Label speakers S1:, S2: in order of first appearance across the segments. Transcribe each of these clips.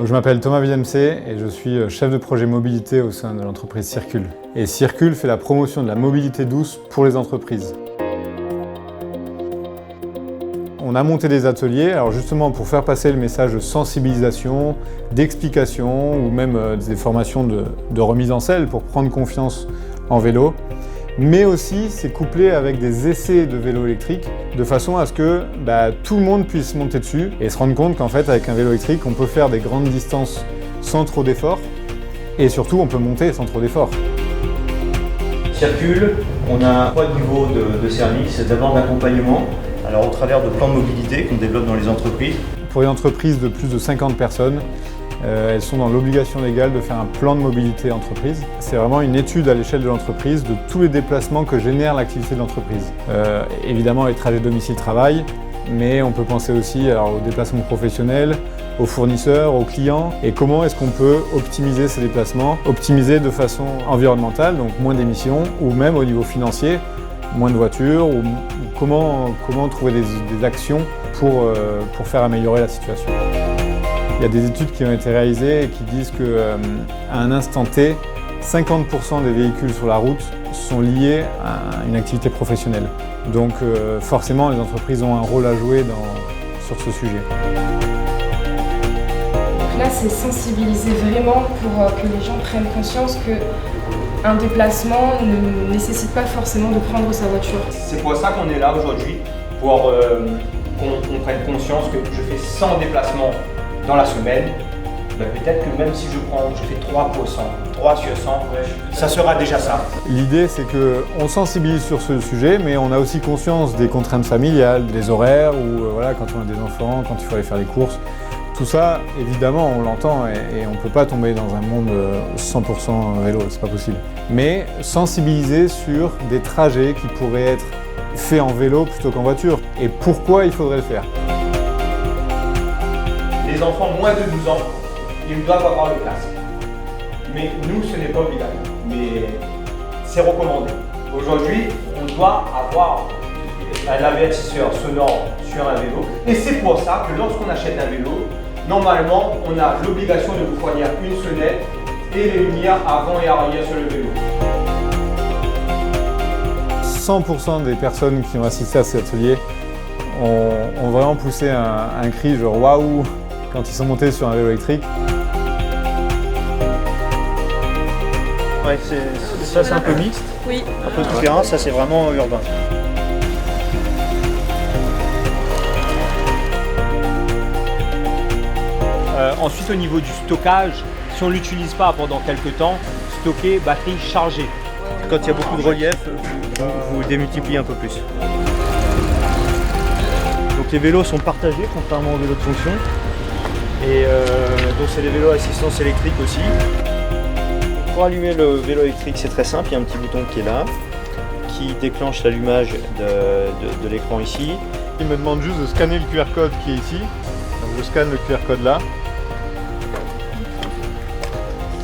S1: Je m'appelle Thomas Villemcé et je suis chef de projet mobilité au sein de l'entreprise Circul. Et Circul fait la promotion de la mobilité douce pour les entreprises. On a monté des ateliers, alors justement pour faire passer le message de sensibilisation, d'explication ou même des formations de remise en selle pour prendre confiance en vélo. Mais aussi c'est couplé avec des essais de vélo électrique de façon à ce que tout le monde puisse monter dessus et se rendre compte qu'en fait avec un vélo électrique on peut faire des grandes distances sans trop d'efforts et surtout on peut monter sans trop d'efforts.
S2: Circul, on a 3 niveaux de service. D'abord d'accompagnement, alors au travers de plans de mobilité qu'on développe dans les entreprises.
S1: Pour les entreprises de plus de 50 personnes, elles sont dans l'obligation légale de faire un plan de mobilité entreprise. C'est vraiment une étude à l'échelle de l'entreprise de tous les déplacements que génère l'activité de l'entreprise. Évidemment les trajets domicile-travail, mais on peut penser aussi aux déplacements professionnels, aux fournisseurs, aux clients, et comment est-ce qu'on peut optimiser ces déplacements, optimiser de façon environnementale, donc moins d'émissions, ou même au niveau financier, moins de voitures, ou comment trouver des actions pour faire améliorer la situation. Il y a des études qui ont été réalisées et qui disent qu'à un instant T, 50% des véhicules sur la route sont liés à une activité professionnelle. Donc forcément, les entreprises ont un rôle à jouer sur ce sujet.
S3: Donc là, c'est sensibiliser vraiment pour que les gens prennent conscience qu'un déplacement ne nécessite pas forcément de prendre sa voiture.
S2: C'est pour ça qu'on est là aujourd'hui, pour qu'on prenne conscience que je fais 100 déplacements dans la semaine, peut-être que même si je fais 3 sur 100, ça sera déjà ça.
S1: L'idée c'est qu'on sensibilise sur ce sujet, mais on a aussi conscience des contraintes familiales, des horaires, ou quand on a des enfants, quand il faut aller faire les courses. Tout ça, évidemment, on l'entend et on ne peut pas tomber dans un monde 100% vélo, c'est pas possible. Mais sensibiliser sur des trajets qui pourraient être faits en vélo plutôt qu'en voiture, et pourquoi il faudrait le faire.
S2: Les enfants moins de 12 ans, ils doivent avoir le casque. Mais nous, ce n'est pas obligatoire. Mais c'est recommandé. Aujourd'hui, on doit avoir un avertisseur sonore sur un vélo. Et c'est pour ça que lorsqu'on achète un vélo, normalement, on a l'obligation de vous fournir une sonnette et les lumières avant et arrière sur le vélo.
S1: 100% des personnes qui ont assisté à cet atelier ont vraiment poussé un cri genre waouh quand ils sont montés sur un vélo électrique.
S2: Ouais, ça c'est un peu mixte,
S3: oui.
S2: Un peu tout terrain, ça c'est vraiment urbain. Ensuite au niveau du stockage, si on ne l'utilise pas pendant quelques temps, stocker batterie chargée. Quand il y a beaucoup de relief, vous démultipliez un peu plus. Donc les vélos sont partagés contrairement aux vélos de fonction. Et donc c'est des vélos à assistance électrique aussi. Pour allumer le vélo électrique, c'est très simple, il y a un petit bouton qui est là, qui déclenche l'allumage de l'écran ici.
S1: Il me demande juste de scanner le QR code qui est ici. Donc je scanne le QR code là.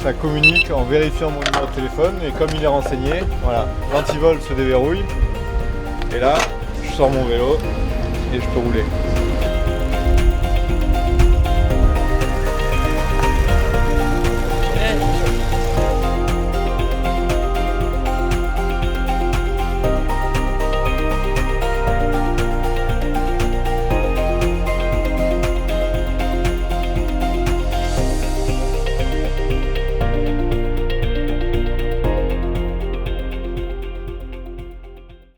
S1: Ça communique en vérifiant mon numéro de téléphone et comme il est renseigné, voilà, l'antivol se déverrouille. Et là, je sors mon vélo et je peux rouler.